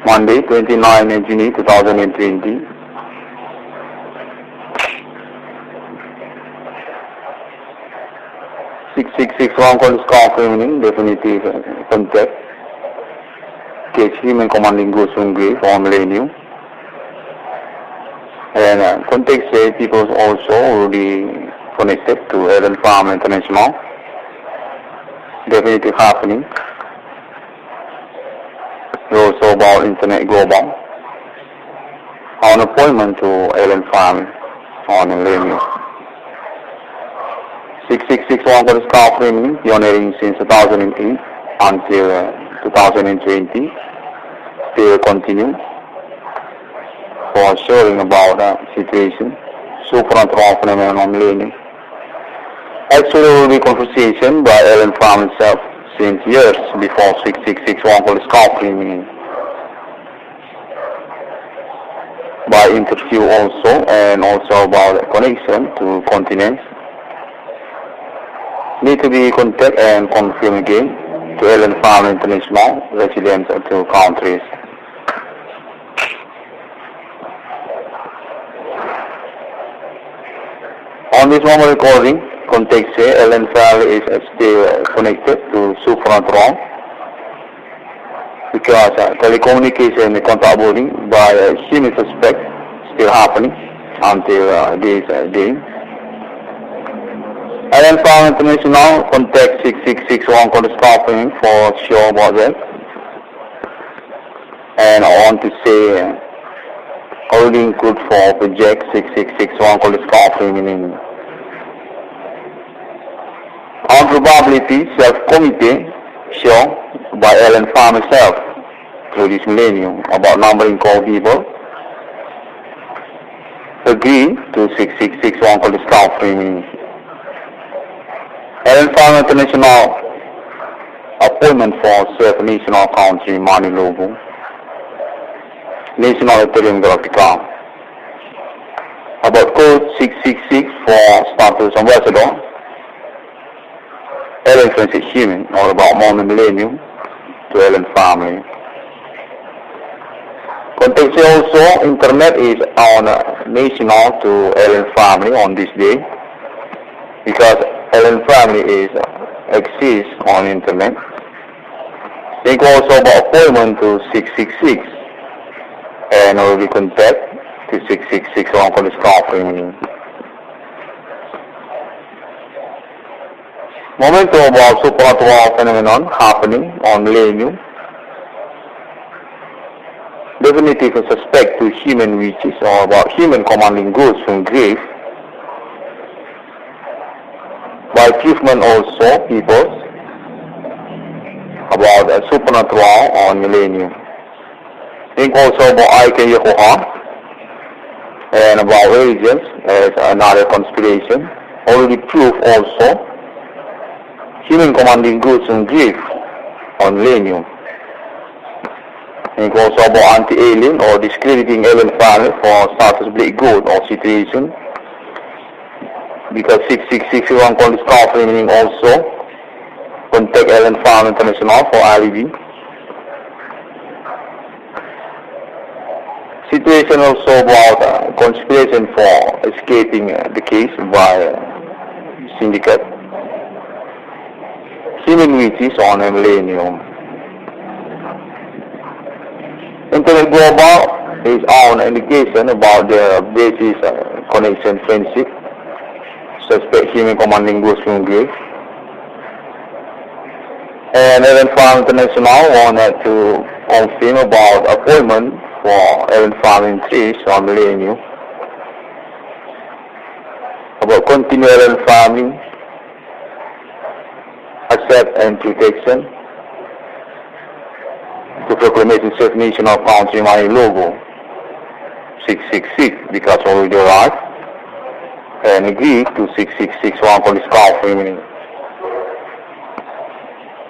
Monday, 29 June 2020. 661 call is confirming definitive contact. Case human commanding goes from grave on Millennium. And contact say people also already connected to Ellen Farm International. Definitive happening. Also about Internet Global. On appointment to Ellen Farm on Millennium. 6661 call is confirming pioneering since 2008 until 2020. Still continue for sharing about the situation. Supernatural phenomenon on Millennium. Actually, will be conversation by Ellen Farm himself since years before 6661 call is confirming. By interview also, and also about connection to continents. Need to be contact and confirm again to Ellen Farm International, residents of two countries. On this moment recording, contact say Ellen Farm is still connected to Supernatural because telecommunication and contact boarding by human suspect still happening until this day. Ellen Farm International, contact 6661 call is confirming for sure about that. And I want to say already good for project 6661 call is confirming. On probability self-committee show by Ellen Farm herself through this Millennium about numbering call people. Agree to 6661 call is confirming. Ellen Farm International appointment for self-national country money logo. National ETHRIUM GALACTICA. About code 666 for status ambassador. Ellen Francis Human, all about Mormon Millennium to Ellen family. Contact also internet is on national to Ellen family on this day because Ellen family is exists on internet. Think also about appointment to 666 and already contact to 6661 for this confirming. Moment about supernatural phenomenon happening on Millennium. Definitive suspect to human witches or about human commanding ghosts from grave. By achievement also people about supernatural on Millennium. Think also about icdm and about religions as another conspiration. Already proof also human commanding goods and grief on Millennium. Think also about anti-alien or discrediting alien family for status bleak good or situation. Because 6661 call is confirming also contact Ellen Farm International for alibi. Situation also about conspiration for escaping the case by syndicate. Human witches on a Millennium. Internet Global is on indication about the basis connection friendship. Suspect human commanding ghost from grave. And Ellen Farm International wanted to confirm about appointment for Ellen Farm in trees on Millennium. About continue Ellen farming, accept and protection to proclamation self-national country money logo 666 because already arrived. And agree to 6661 for this confirming.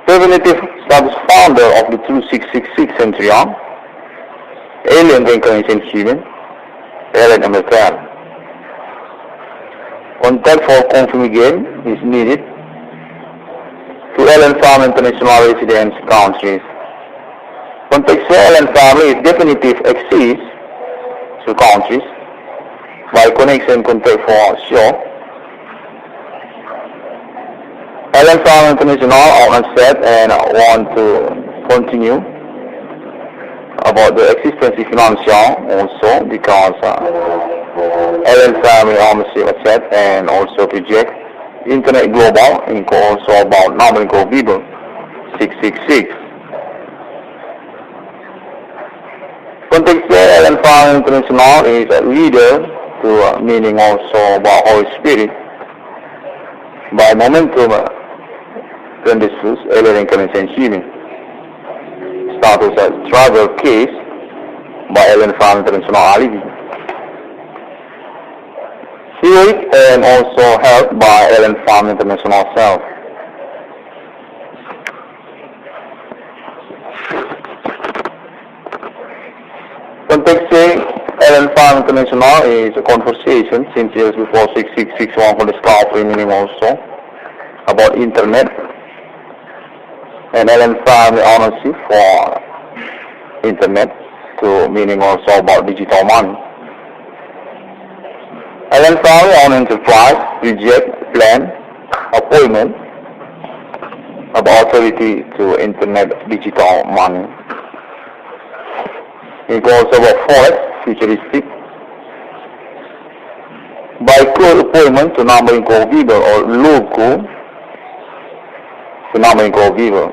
Definitive status founder of the true 666 ETHRIUM, alien reincarnation human, Ellen American. Contact for confirm again is needed to Ellen Farm International residence countries. Contextual and family is definitive access to countries by connection contact for sure. Allen Farm International are set and want to continue about the existence of financial also because Allen family ownership asset and also project Internet Global and also about numerical people 666. Contextual Allen Farm International is a leader to meaning also about Holy Spirit by momentum Rendezvous Allen Connection Healing. Status as travel case by Allen Farm International Alibi. Healed and also helped by Allen Farm International Self. Contexting Allen Farm International is a conversation since years before 6661 for the staff meaning also about Internet and Allen family ownership for Internet to meaning also about digital money. Allen family own enterprise, reject, plan, appointment about authority to Internet digital money. It goes about forex, futuristic, by code appointment to numbering code Viber or logo to numbering code Viber.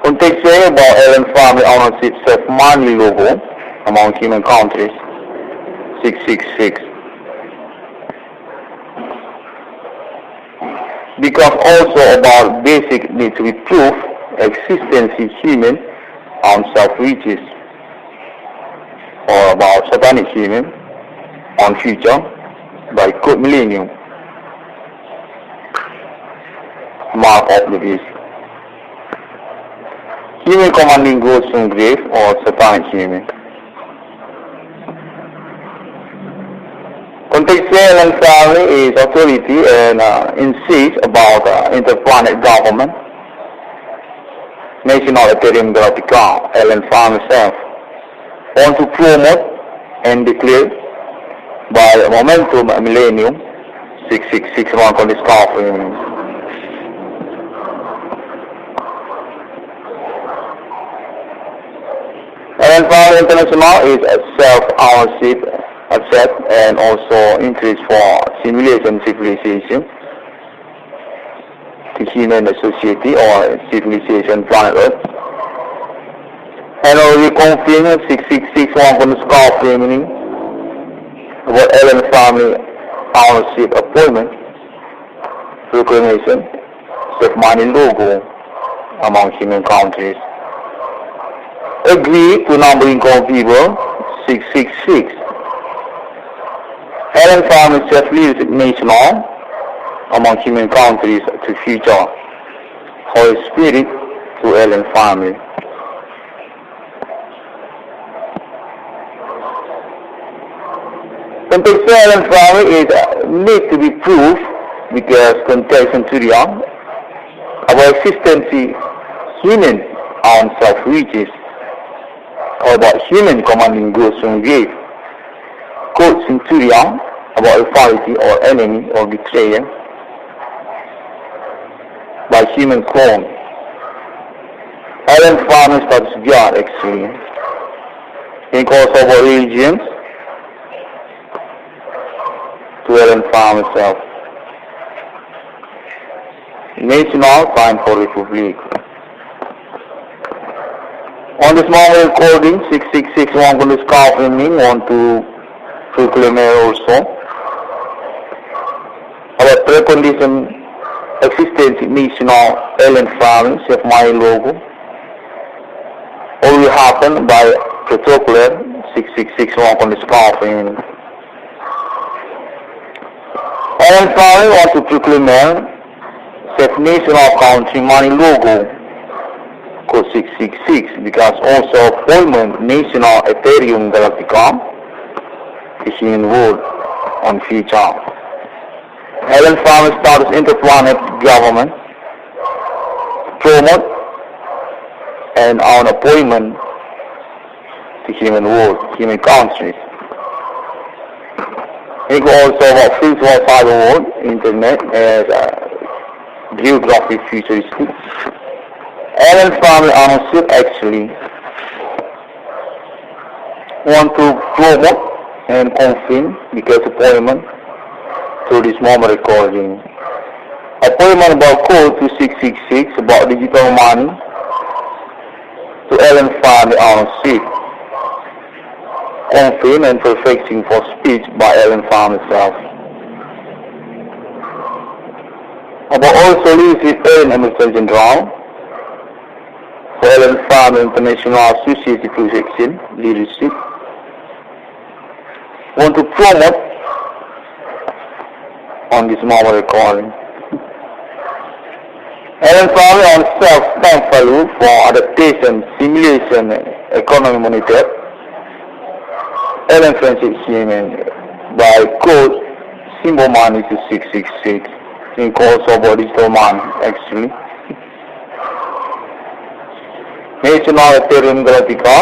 Contextually about Allen family ownership self-money logo among human countries 666. Because also about basic need to be proof existence is human on self-reaches or about satanic human on future by code millennium mark of the beast. Human commanding goes from grave or satanic human. Contextual and family is authority and insists about interplanet government. National ETHRIUM GALACTICA Allen Farm itself want to promote and declare by momentum millennium 6661 on this conference. Allen Farm International is a self-ownership asset and also increase for simulation civilization to human society or civilization planet Earth. And already confirmed 6661 on the scarf meaning about Allen family ownership appointment proclamation self-money logo among human countries. Agree to numbering code people 666. Allen family self-leadership national among human countries to future Holy Spirit to Allen family. Contextual Allen family is need to be proved because context and theory about existence human on self-reaches or about human commanding goods from grave. Code centurion about authority or enemy or betrayer by human clone. Allen family status God experience. Think also about religions to Allen family itself. National time for Republic. On this moment recording 6661 on this conference want to proclaim also about precondition existence national Allen family self-money logo all will happen by protocol 6661 on this conference. Allen family want to proclaim self-national country money logo code 666 because also appointment national ETHRIUM GALACTICA is in world on future. Allen family status interplanet government promote and on appointment to human world, human countries. It also about physical cyber world, internet as geographic futuristic. Allen family ownership actually want to promote and confirm because appointment to this moment recording. Appointment about code 2666 about digital money to Allen family ownership. Confirm and perfecting for speech by Allen family itself. About also listed Allen Hamilton General for Allen family International Associated Projection Leadership. Want to promote on this moment recording. Allen family on self-time value for adaptation, simulation, economy monitor. Allen friendship human by code symbol money to 666 in course of digital money actually. National ETHRIUM GALACTICA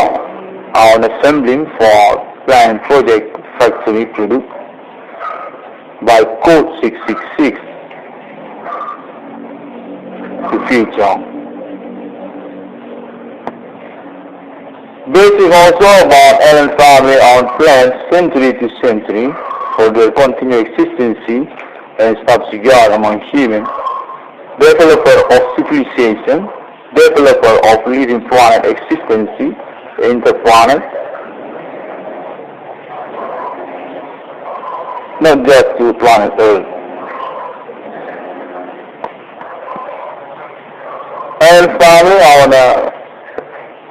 on assembling for planned project factory product by code 666 to future. Basic also about Allen family on plans century to century for their continued existence and subsidiary among human, developer of civilization, developer of living planet existence, interplanet, not just to planet Earth. Allen family on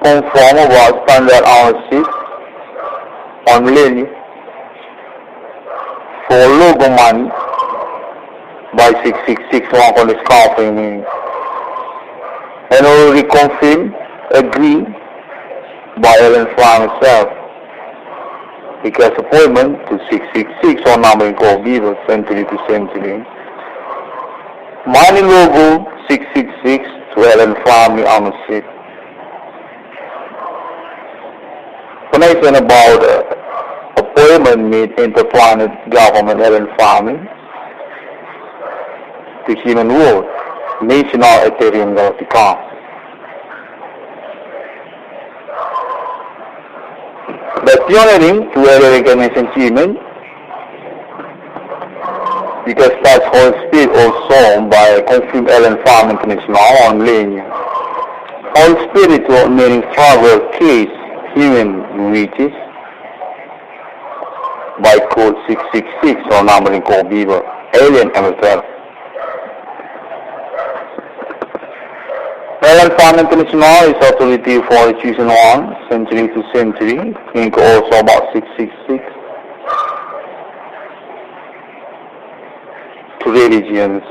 conform about standard ownership on millennium for logo money by 666 on this company and already confirmed, agreed by Allen family itself because appointment to 666 on number in called Beaver century to century. Money logo 666 to Allen family ownership. Information about appointment made interplanet government Allen family to human world, National ETHRIUM Galactica. The pioneering to early recognition achievement because such whole spirit also by confirmed Allen family international on millennium. All spiritual meaning travel case human reaches by code 666 or numbering code Beaver, alien Hamilton. Allen family international is authority for choosing one century to century, think also about 666 to religions.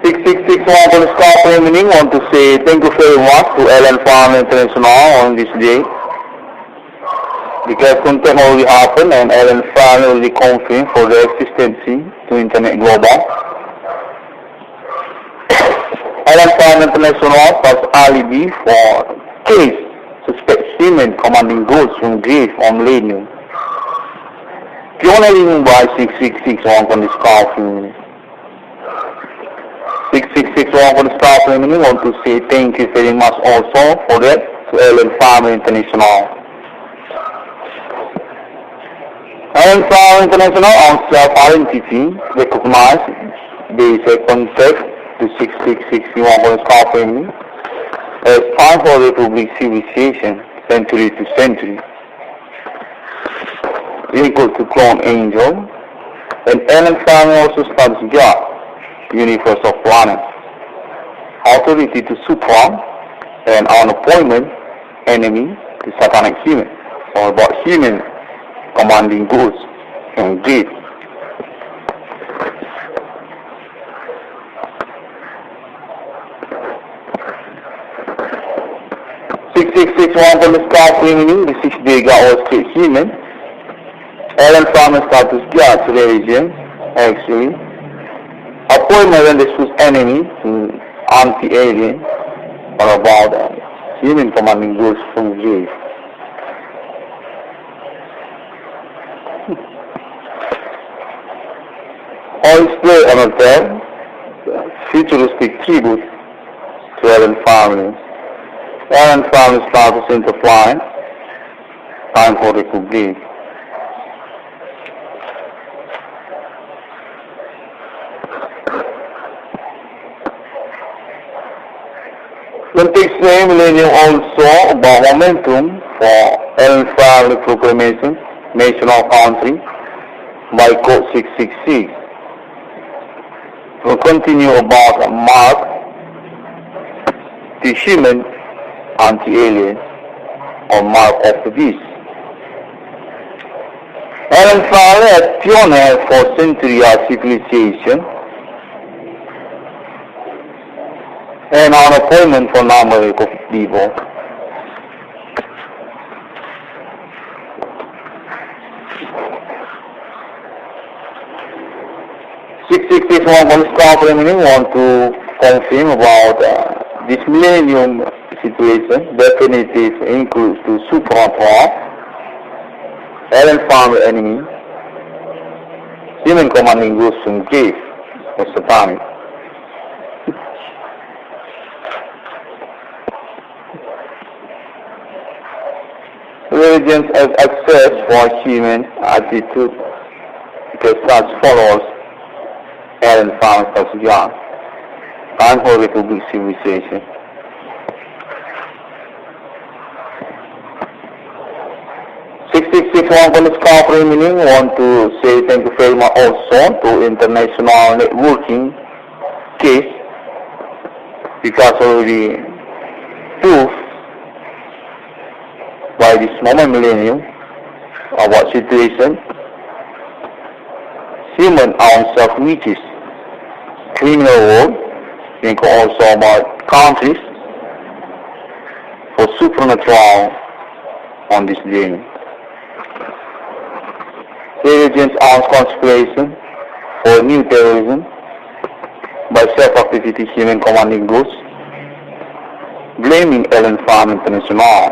666 on the scarf meaning want to say thank you very much to Allen family international on this day because content already happened and Allen family already confirmed for their existence to internet global. Allen family international plus alibi for case suspect human commanding goods from grave on millennium. Pioneering by 666 on the scarf meaning. 666 on the staff meaning want to say thank you very much also for that to Allen family international. Allen family international on self-identity recognized basic context to 6661 on the staff meaning as time for republic civilization century to century equal to clone angel and Allen family also stands God. Universe of planet, authority to supra, and on appointment, enemy to satanic human, or about human commanding goods and greed. Six from the sky meaning the 6 day God was created human. Allen family status God's religion, actually. Appointment when this was enemy anti-alien or about human commanding ghosts from grave. All display on a futuristic tribute to Allen family. Allen family starts into flying. Time for Republic. Context name millennium also about momentum for Allen family proclamation, national country by code 666. We'll continue about mark the human anti-alien or mark of the beast. Allen family as pioneer for century civilization and an appointment for number of people. Want to confirm about this millennium situation. Definitive includes to supernatural, Allen family enemy, human commanding ghosts from grave or satanic. Religions as access for human attitude because such follows Allen family as young. Time for Republic civilization. Meaning want to say thank you very much also to international networking case because already proof by this moment millennium about situation human own self-reaches criminal world think also about countries for supernatural on this journey. Religions arms conspiration for new terrorism by self-activity human commanding ghosts, blaming Allen Farm International.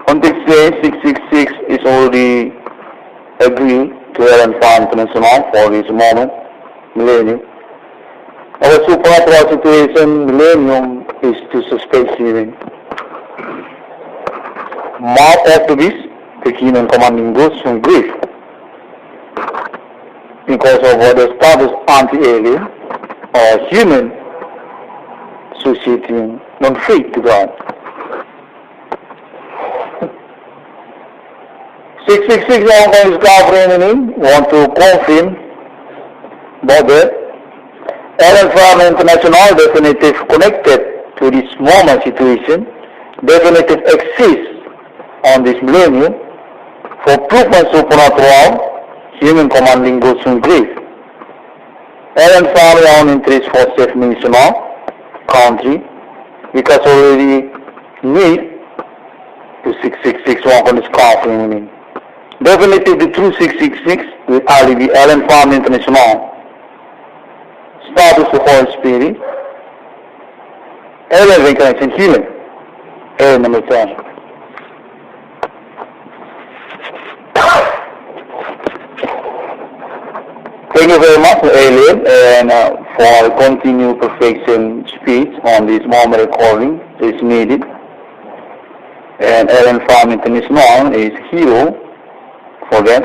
Context says 666 is already agreed to Allen Farm International for this moment, millennium. Our supernatural situation, millennium, is to suspect human. Mark of this, the human commanding ghosts from grief. Because of what the status anti-alien or human associating non-faith to God. 666 is covering want to confirm about that. Allen Farm International definitive connected to this moment situation, definitive exists on this millennium for proof and supernatural human commanding ghosts from grief. Allen family own interest for self-national country because already need to 666 work on this confirming. Definitely the true 666 with RDB Allen Farm International. Status of Holy Spirit. Alien reincarnation human. Alien number 10. Thank you very much, Alien, and for continued perfection speech on this moment recording is needed. And Allen Farm International is hero for that.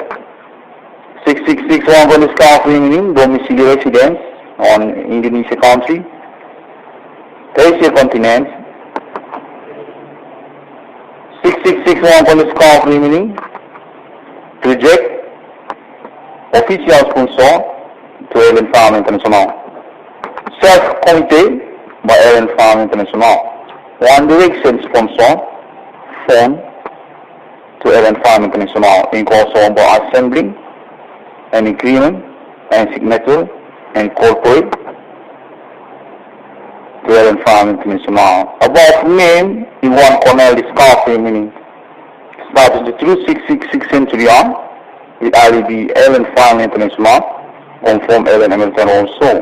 666 one is covering domicile residence on Indonesia country, Asia continent. 666 one is covering reject official sponsor to Allen Farm International. Self-committee by Allen Farm International. One Direction sponsor form to Allen Farm International in also by assembling an agreement and signature and corporate to Allen Farm International. Above name irwan cornel discovery meaning started the true 666 century on with IDB Allen Farm International, confirm Allen Hamilton also.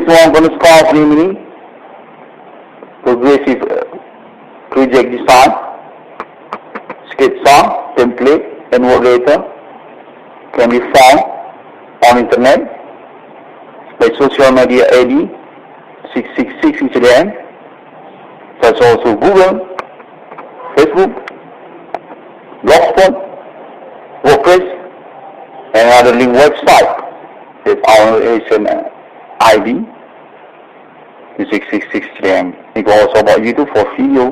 One scarf remaining, progressive project design, sketch song, template, and moderator can be found on internet by social media ID 666 icdm. That's also Google, Facebook, Blogspot, WordPress, and other link website. That's our Asian ID 666 icdm. You can also about YouTube for video.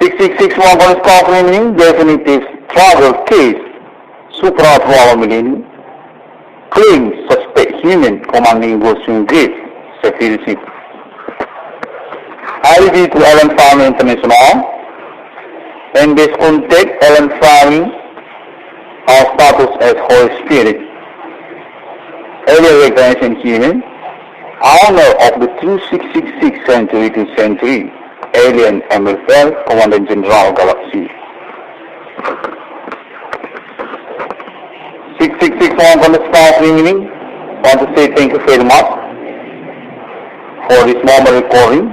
6661 scarf remaining, definitive travel case, supernatural millennium, claim suspect human commanding dosen-umum security. IDB to Allen Farm International, and this contact Allen Farm, our status as Holy Spirit, earlier recognition human, owner of the true 666 century to century, alien MFL, Commandant General Galaxy. 6661 from the staff remaining, want to say thank you very much for this moment recording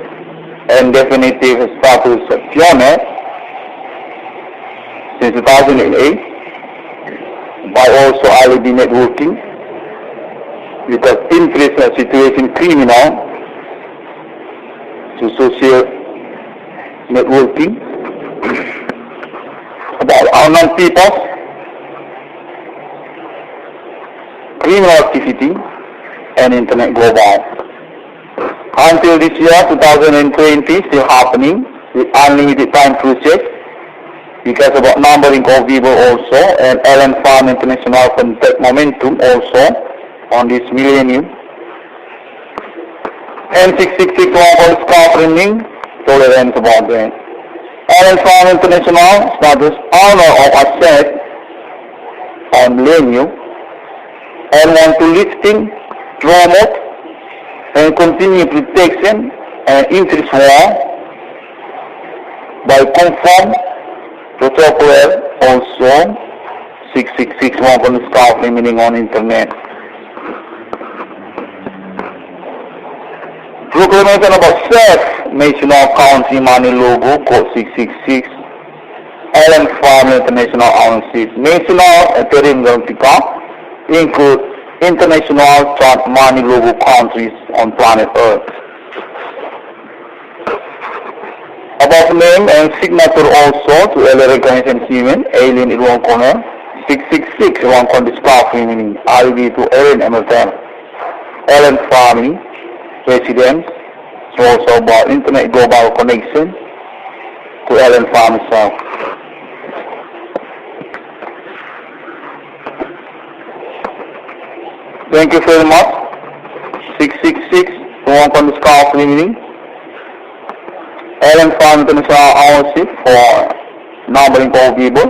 and definitive status pioneer since 2008 by also ILB networking with an interest situation criminal to social networking about unknown people, criminal activity, and internet global. Until this year, 2020, still happening with unlimited time project because about numbering of people also, and Allen Farm International contact momentum also on this millennium. And 666 for scarf running, tolerance about that. Allen Farm International status owner of asset on millennium and want to listing, promote, and continue protection and interest war by confirm protocol also 6661 for the scarf remaining on internet. Proclamation about self-national country money logo code 666 Allen Farm International ownership. National ETHRIUM Galactica include international chart money logo countries on planet Earth. Above name and signature also to LA recognition human, alien irwan cornel, 666 one con discard remaining, IB to Aaron Hamilton, Allen family, residents, so also about internet global connection to Allen farm itself. Thank you very much. 666 one con discard remaining, Allen Farm International ownership for numbering all people.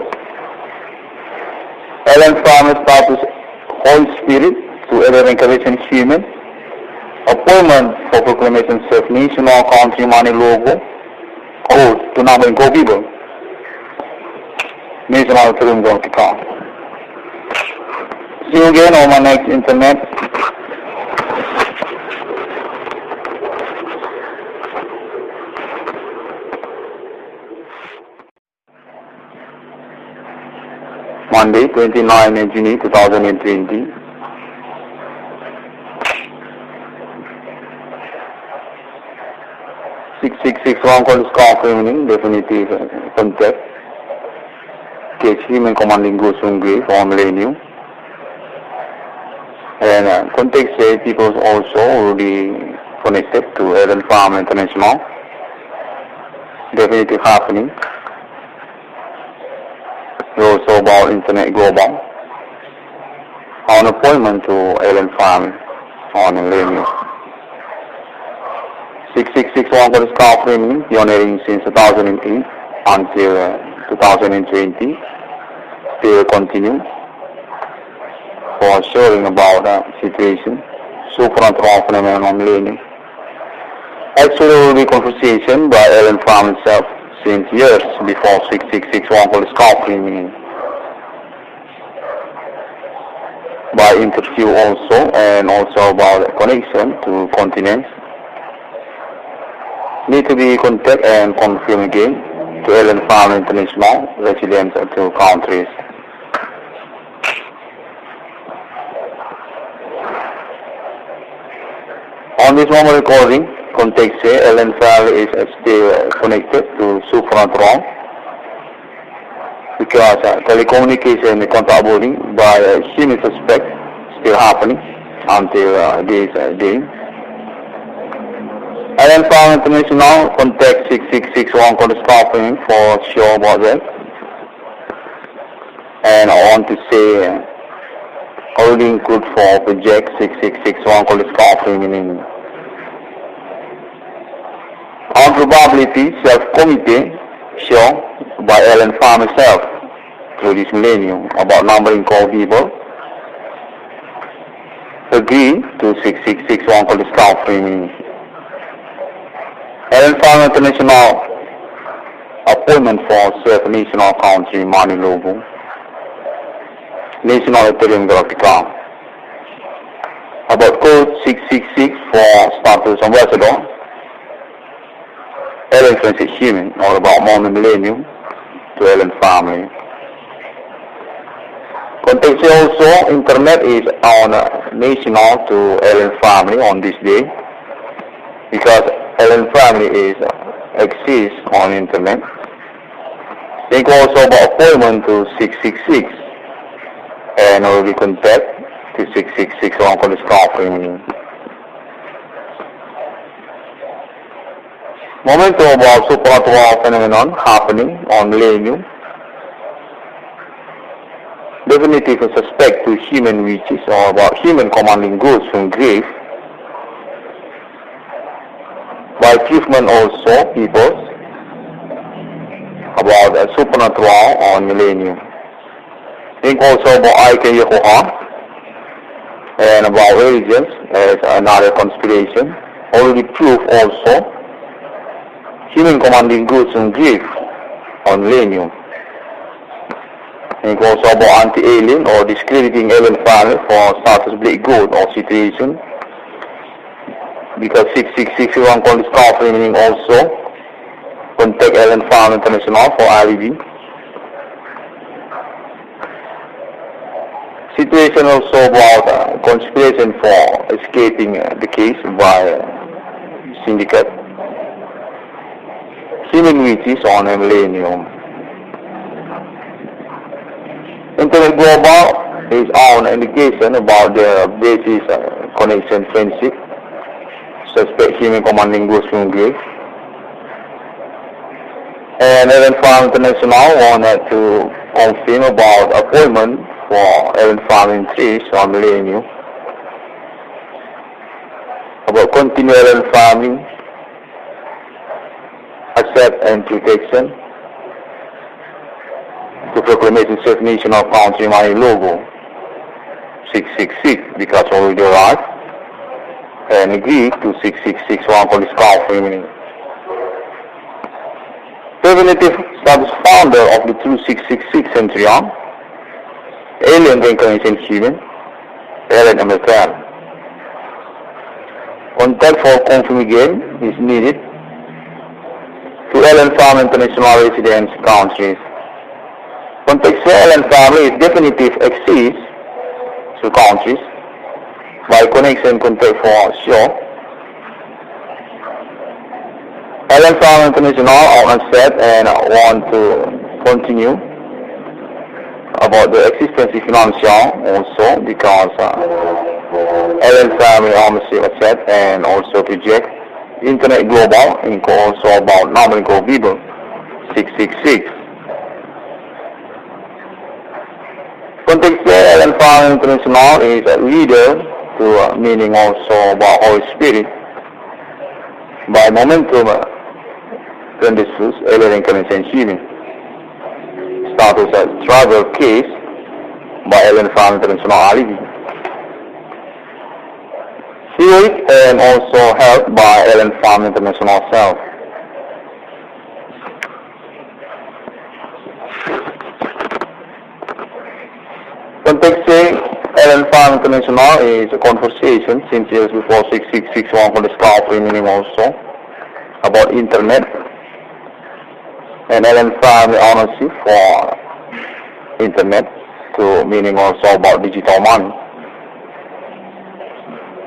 Allen Farm status Holy Spirit to Allen Encouragement human. Appointment for proclamation self-national country money logo code to numbering all people. National ETHRIUM Galactica. See you again on my next internet. Monday, 29 June 2020. Six one call confirming definitive contact. Case human commanding dosen-umum for millennium. And contact say people also already connected to Allen Farm International. Definitive happening. Also about internet global. On appointment to Allen Farm on millennium. 6661 for the scarf remaining, pioneering since 2008 until 2020. Still continue for sharing about the situation, supernatural phenomenon on millennium. Actually, will be conversation by Alan Farm himself since years before 6661 called scoffing by interview also, and also about connection to continents. Need to be contact and confirm again to Alan Farm International residents of two countries. On this moment recording, context say Alan Farm is still connected to supernatural because telecommunication and contact boarding by human suspect still happening until this day. Alan Farm International contact 6661 code staffing for sure about that. And I want to say holding good for project 6661 code staffing meaning on probability self-committee sure by Alan Farm himself through this millennium about numbering call people agree to 6661 called staffing. Alan Farm International appointment for self-national country money logo national ETHRIUM GALACTICA about code 666 for status ambassador Alan Francis Human, all about Mormon Millennium to Alan family. Context also, internet is on national to Alan family on this day because Alan family is exists on internet. Think also about appointment to 666 and already contact to 666 on for the staffing. Moment about supernatural phenomenon happening on millennium. Definitive suspect to human witches or about human commanding ghosts from grave. By achievement also people about supernatural on millennium. Think also about icdm and about religions as another conspiration. Already proof also human commanding goods and grief on millennium. Think also about anti-alien or discrediting alien family for status bleak good or situation. Because 6661 called staffing meaning also contact Alan Farm International for alibi. Situation also about conspiration for escaping the case by syndicate. Human witches on a millennium. Internet Global is on indication about the basis connection friendship. Suspect human commanding ghost from grave. And Alan Farm International wanted to confirm about appointment for Alan Farm in trees on millennium. About continue Alan farming, accept and protection to proclamation self-national country money logo 666 because already arrived and agree to 6661 for the scoffing meaning. Definitive status founder of the 2666 centurion, alien reincarnation human, Alan American. Contact for confirm again is needed to Alan Farm International residence countries. Contact for Alan family is definitive exists to countries by connection contact for sure. Alan Farm International on set and want to continue about the existence of financial also because Alan family ownership asset and also project Internet Global and also about numerical people 666. Context Alan Farm International is a leader to meaning also about Holy Spirit by momentum Rendezvous alien incarnation human status as travel case by Alan Farm International alibi. Theory spirit and also helped by Ellen Farm International self. Context Ellen Farm International is a conversation since years before 6661 for the discovery meaning also about internet, and Ellen Farm ownership for internet to meaning also about digital money.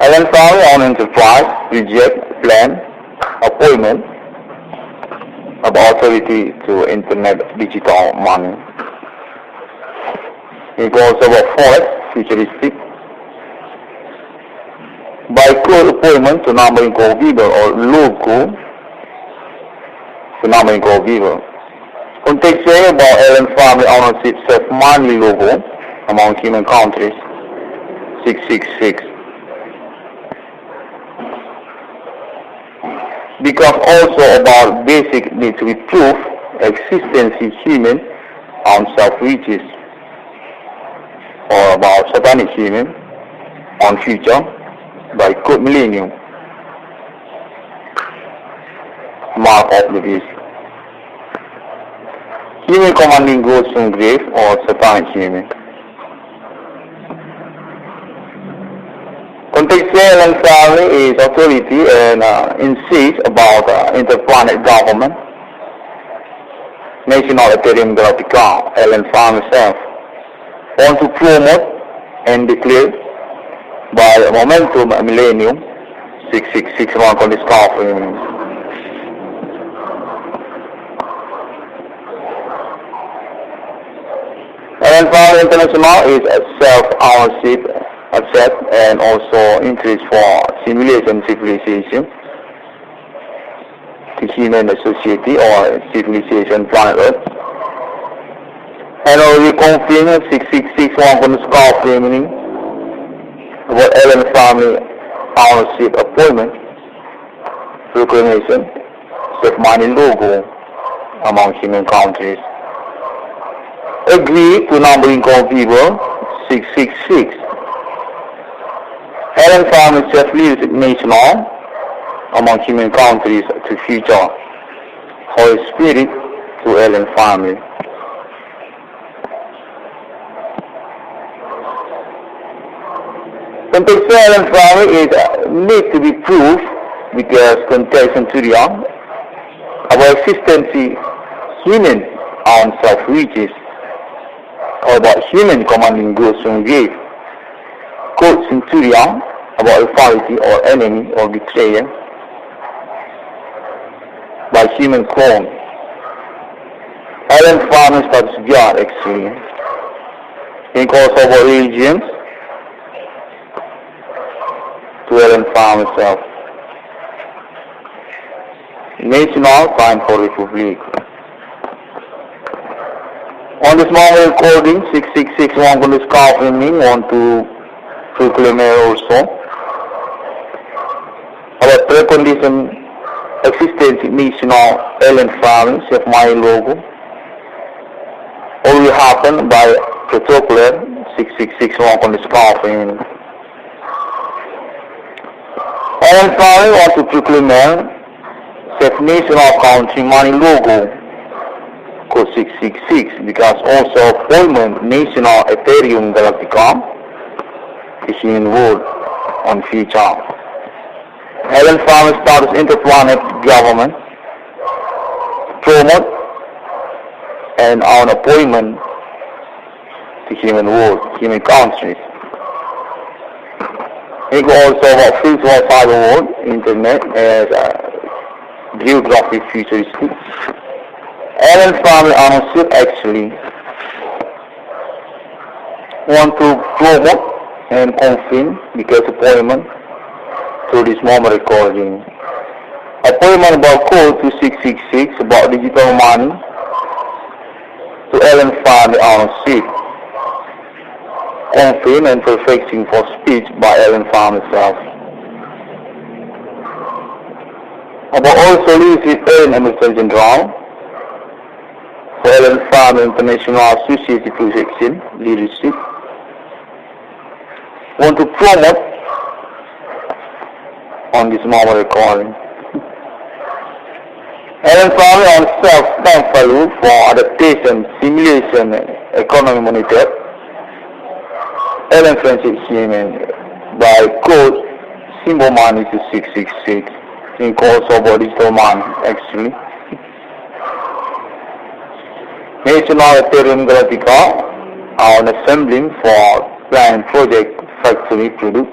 Ellen Farm on enterprise reject plan appointment about authority to internet digital money. It goes about forex, futuristic, by code appointment to numbering co-weaver or logo to numbering co-weaver. Context about Ellen family ownership self-money logo among human countries 666. Because also about basic need to be proof existence in human on self-reaches, or about satanic human on future by code millennium mark of the beast. Human commanding goes from grave or satanic human. Contextual and family is authority and insists about interplanet government. National ETHRIUM GALACTICA, Ellen Farm herself, want to promote and declare by momentum millennium 6661 on this conference. Ellen Farm International is a self-ownership asset and also interest for simulation civilization to human society or civilization planet Earth. And already confirmed 6661 on the scar framing about Ellen family ownership appointment proclamation self-money logo among human countries. Agree to numbering people 666. Ellen family self-leadership national among human countries to future Holy Spirit to Ellen family. Contextual Ellen family is need to be proved because context and theory about existence human on self-reaches or about human commanding goods from grave. Quote centurion about authority or enemy or betrayer by human clone. Ellen Farm status God actually. Think also about religions to Ellen Farm herself. National time for Republic. On this moment recording 6661 on this conference want to proclaim also about precondition existence national Ellen Farm self-money logo only happened by protocol 6661 on this conference. Ellen Farm want to proclaim self-national country money logo code 666 because also appointment national ETHRIUM GALACTICA is in world on future. Ellen Farm status interplanet government promote and on appointment to human world, human countries. It also about physical cyber world, internet as a geographic futuristic. Ellen family ownership actually want to promote and confirm because appointment through this moment recording. Appointment about code 2666 about digital money to Ellen family ownership. Confirm and perfecting for speech by Ellen Farm herself. About also leadership and American General for Ellen Farm International Associated Projection leadership want to promote on this mobile recording. Allen family on self-time value for adaptation, simulation, economy monitor. Allen friendship human by code symbol money to 666 in course of digital money actually. National ETHRIUM GALACTICA on assembling for planned project factory product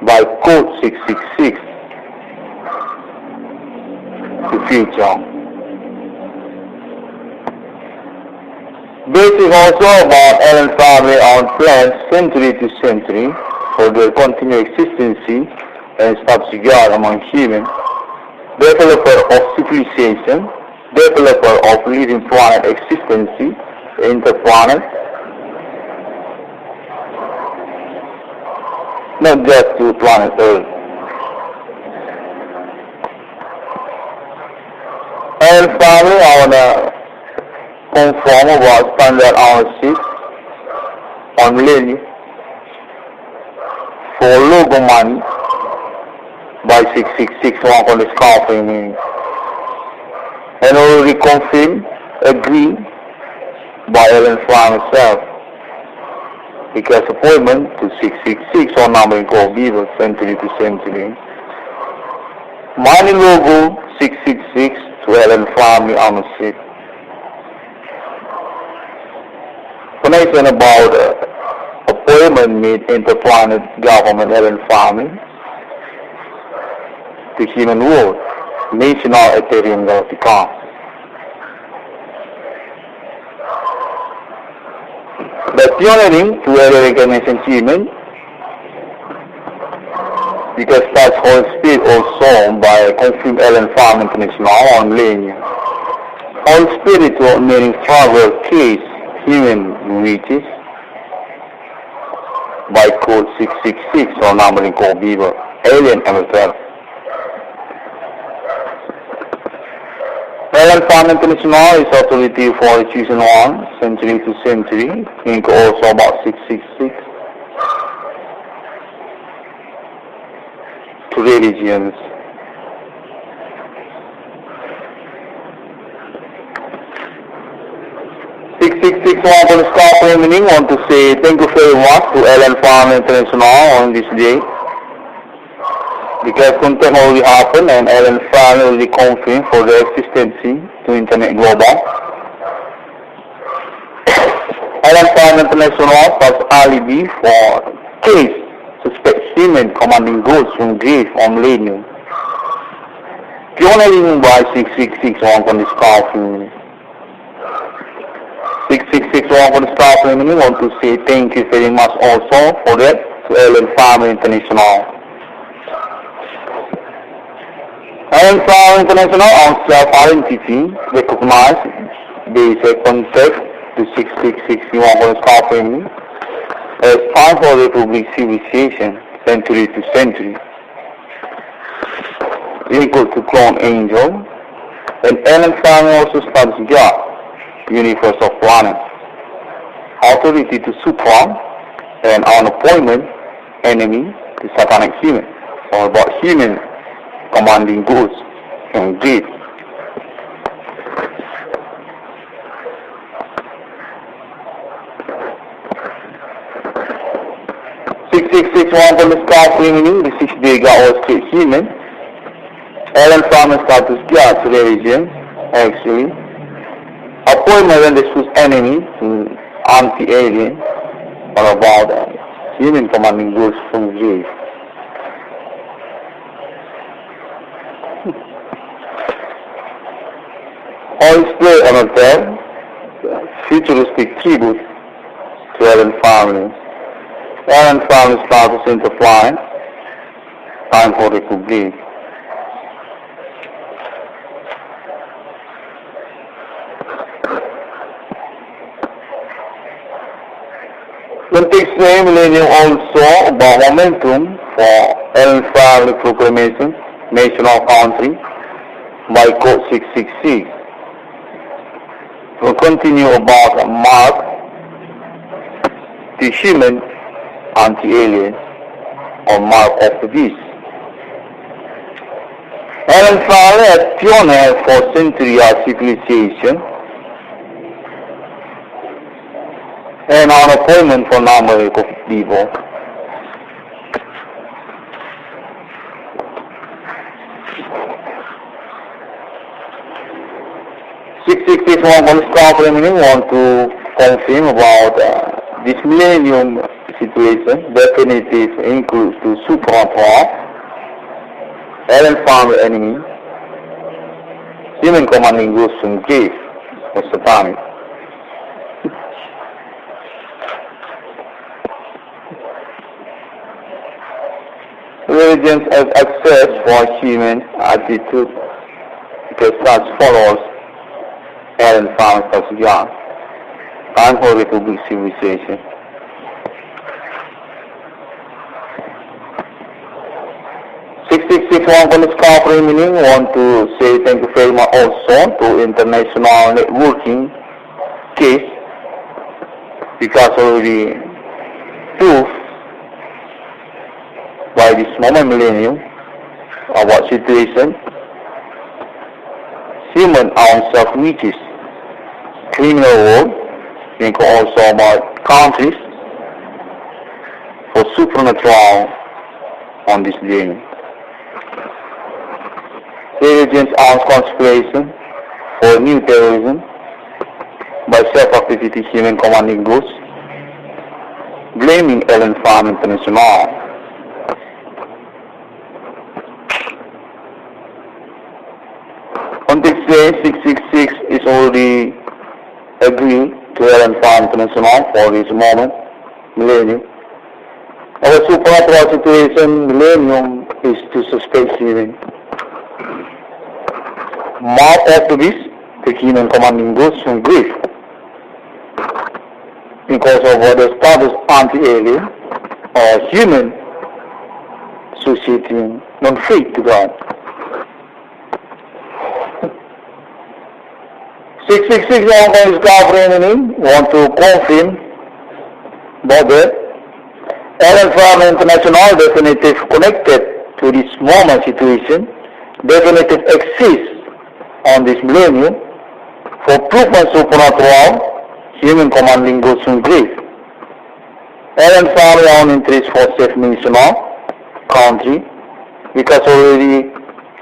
by code 666 to future. Basic also about Allen family on plans century to century for their continued existence and subsidiary among humans, developer of civilization, developer of living planet existence, interplanet, not just to planet Earth. Allen family on conform about standard ownership on millennium for logo money by 666 one on the scarfing and already confirmed, agreed by Allen family itself because appointment to 666 on number in called Beaver century to century. Money logo 666 to Allen family ownership. Information about appointment made interplanet government Allen family to human world, National ETHRIUM GALACTICA. The pioneering to early recognition achievement because such whole spirit also by confirmed Allen family international on millennium. All spiritual meaning travel case human reaches by code 666 or numbering code Beaver, alien MFL. Allen family international is authority for choosing one century to century, think also about 666 to religions. 666 one on the scarf meaning want to say thank you very much to Allen family international on this day. Because contact already happened and Allen family already confirmed for their existence to internet global. Allen family international plus alibi for case suspect human commanding goods from grave on millennium. Pioneering by 666 one on the scarf meaning. 666 one on the scarf meaning want to say thank you very much also for that to Allen family international. Allen family international on self-identity recognized basic concept to 666 on the scarf meaning as time for republic civilization century to century equal to clone angel and Allen family also studies God, universe of planet, authority to supra and on appointment enemy to satanic human or about human commanding goods and greed. One from the scarf meaning the 6-day God was created human. Allen family status God to religion actually. Appointment when this was enemy to anti-alien or about human commanding goods from grave. All display on a tab, futuristic tribute to Allen family. Allen family status intertwined, time for republic. Context name millennium also about momentum for Allen family proclamation, national country by code 666. We'll continue about mark the human anti-alien or mark of the beast Alan Farley, a pioneer for centuries civilization, and an appointment for number of people. Want to confirm about this millennium situation. Definitive includes to supernatural, Alan Farley enemy, human commanding ghosts from grave or satanic. Religions as access for human attitude because such follows Alan Farley as young and for Republic civilization. Meaning want to say thank you very much also to international networking case because already proof by this moment millennium about situation human ourselves reaches criminal world think also about countries for supernatural on this journey. Religions arms conspiration for new terrorism by self-activity human commanding groups, blaming Alan Farm International. On this day, 666 is already agreed to Alan Farm International for this moment, millennium. Our supernatural situation, millennium, is to suspect healing. More activists, the human commanding ghosts from grief because of what the status anti-alien or human society non-faith to God. 666 is governing want to confirm about that Alan Farm International definitive connected to this moment situation, definitive exists on this millennium for proof and supernatural human commanding ghosts from grave. Alan Farley on interest for self-national country because already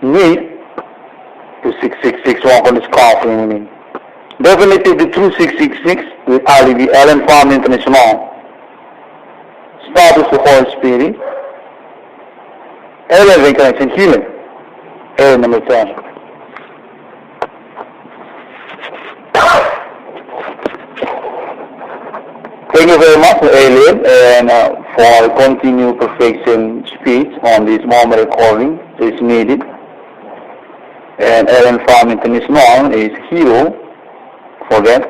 need to 666 walk on this coffin. Definitely the true 666 with Alan Farley International. Status of Holy Spirit. Alan Reincarnation Healing. Alan number 10. Thank you very much, Alien, and for continued perfection speech on this moment recording is needed. And Alan Farm International is hero for that.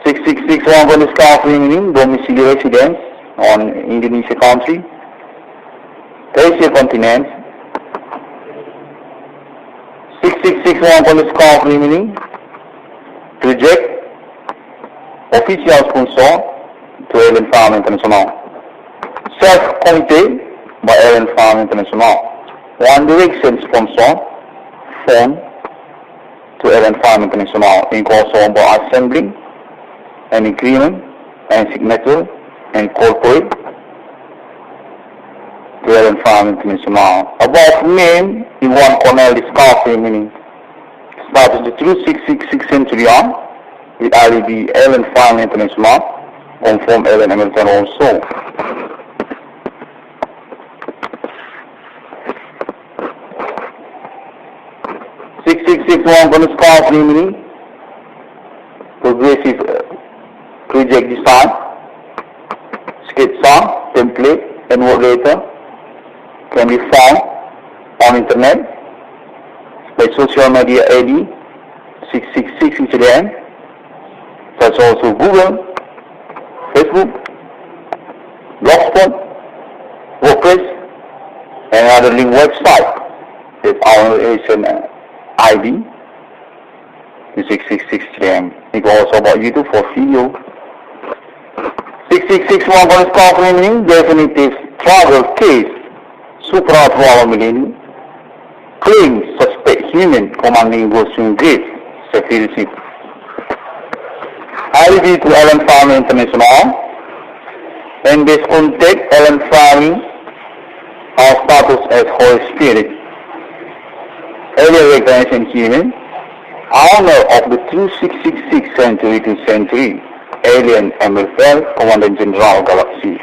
666 1 is covering domicile residence on Indonesia country, Asia continent. 666 1 is covering project official sponsor to Alan Farm International. Self-committee by Alan Farm International. One Direction sponsor form to Alan Farm International in also by assembling an agreement and signature and corporate to Alan Farm International. Above name irwan cornel discovery meaning started the true 666 century on with alibi Alan Farm International, confirm Alan Hamilton also. One bonus call meaning progressive project design, sketch song, template, and moderator can be found on internet by social media ID 666 ETHRIUM. That's also Google, Facebook, Blogspot, WordPress, and other link website with our relation ID, 666 ETHRIUM. You can also about YouTube for video. 666 1 is confirming definitive travel case, supernatural millennium, claims suspect human commanding Goshen Gate security. IDB to Allen Farm International. In this context, Allen Farm our status as Holy Spirit, earlier recognition human, owner of the true 666 century to century, alien MFL, Commandant General Galaxy.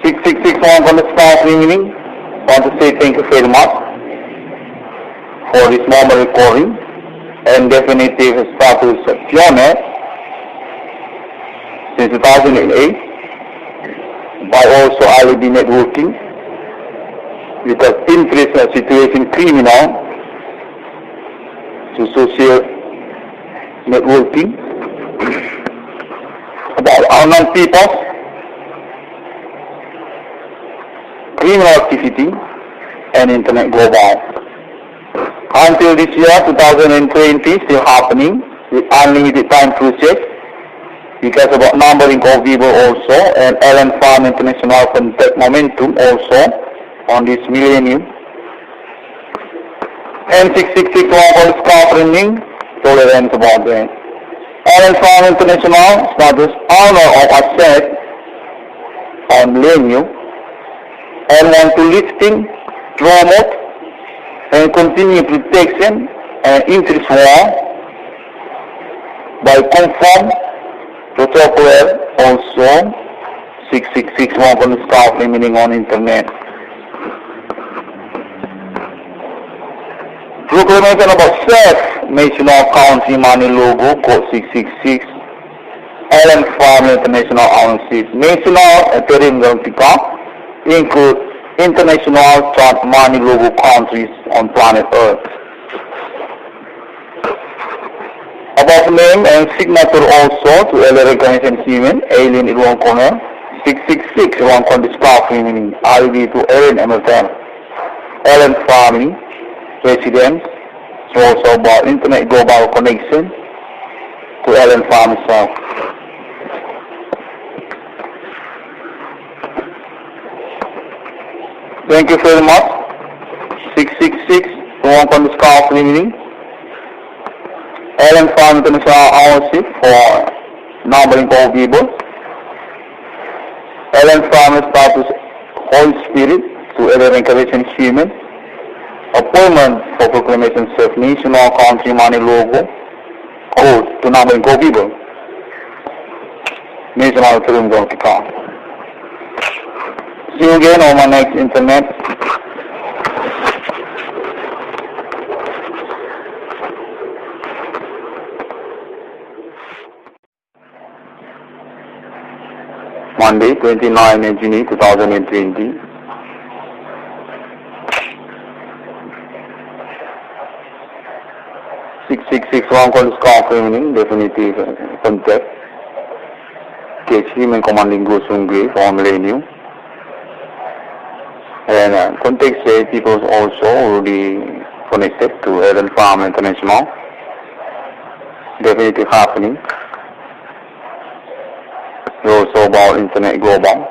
6661 from the staff remaining. Want to say thank you very much for this normal recording and definitive status pioneer since 2008 by also ILD networking with an interest situation criminal to social networking about unknown people, criminal activity and internet global. Until this year, 2020, still happening with unlimited time process because about numbering of people also and Allen Farm International contact momentum also on this millennium. And 6661 for the staff running, tolerance about that. Allen Farm International status owner of asset on millennium and want to lifting, promote and continue protection and interest war by conform protocol also 6661 for the staff remaining on internet. Proclamation about self-national country money logo code 666 Allen Farm International ownership. National ETHRIUM Galactica include international chart money logo countries on planet Earth. Above name and signature also to earlier recognition human, alien irwan cornel, 666 1 on the staff remaining, ID to Allen MFL, Allen family, residents, so also about internet global connection to Allen farm itself. Thank you very much. 666 1 on the staff remaining. Allen Farm International ownership for numbering of people. Allen Farm status Holy Spirit to earlier incarnation human. Appointment for proclamation self-national country money logo code to numbering of people. National ETHRIUM Galactica. See you again on my next internet. Monday, 29 June 2020. Six one call confirming definitive contact. Case human commanding Goshen Gate for millennium. And contact say people also already connected to Allen Farm International. Definitive happening. Also about internet global.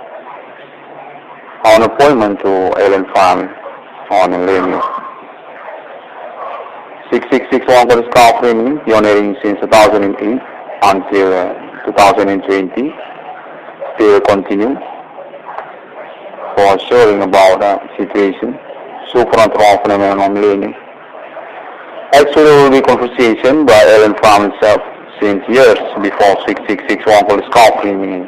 On appointment to Allen Farm on millennium. 6661 for the staff remaining, pioneering since 2008 until 2020. Still continue for sharing about the situation. Supernatural phenomenon on millennium. Actually, will be conversation by Allen Farm itself since years before 6661 for the staff remaining.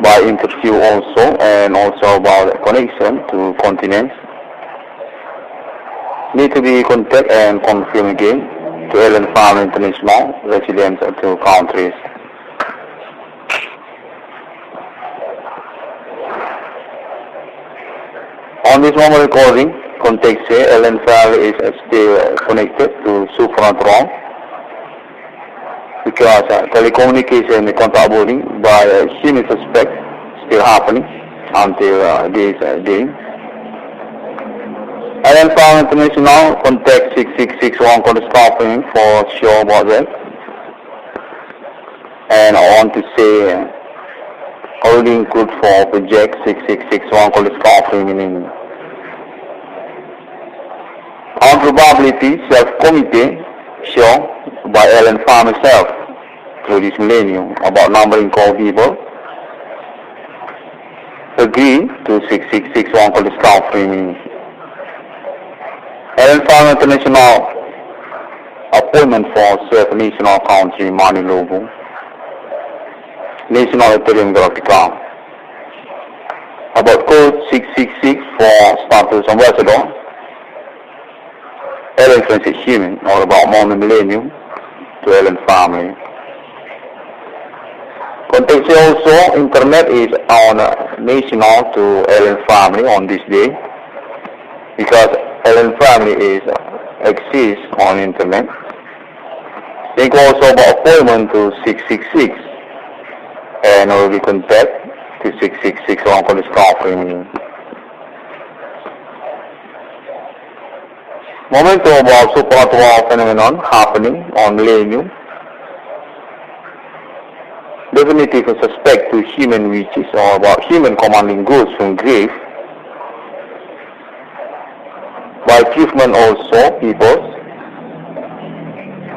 By interview also and also about connection to continents. Need to be contact and confirm again to Allen Farm International, residents of two countries. On this moment recording, contact say Allen Farm is still connected to Supernatural because telecommunication and contact boarding by human suspect still happening until this day. Allen Farm International, contact 6661 for the staffing for sure about that. And I want to say already include for project 6661 called scaffolding meaning. On probability self-committee shown by Ellen Farm herself through this millennium about numbering core people agree to 6661 called scaffolding meaning. Ellen Farm International appointment for self-national country money logo. National ETHRIUM GALACTICA. About code 666 for status ambassador. Ellen Francis Human, all about Mormon Millennium to Ellen family. Context also, internet is on national to Ellen family on this day because Ellen family exists on internet. Think also about appointment to 666 and already contact to 6661 for the scaffolding. Moment about supernatural phenomenon happening on millennium. Definitive suspect to human witches or about human commanding ghosts from grave. By achievement also peoples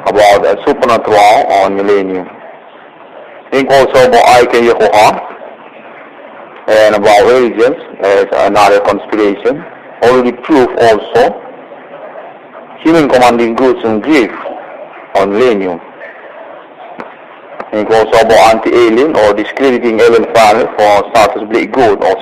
about supernatural on millennium. Think also about icdm and about religions as another conspiration. Already proof also human commanding goods and grief on millennium. Think also about anti-alien or discrediting alien family for status bleak good or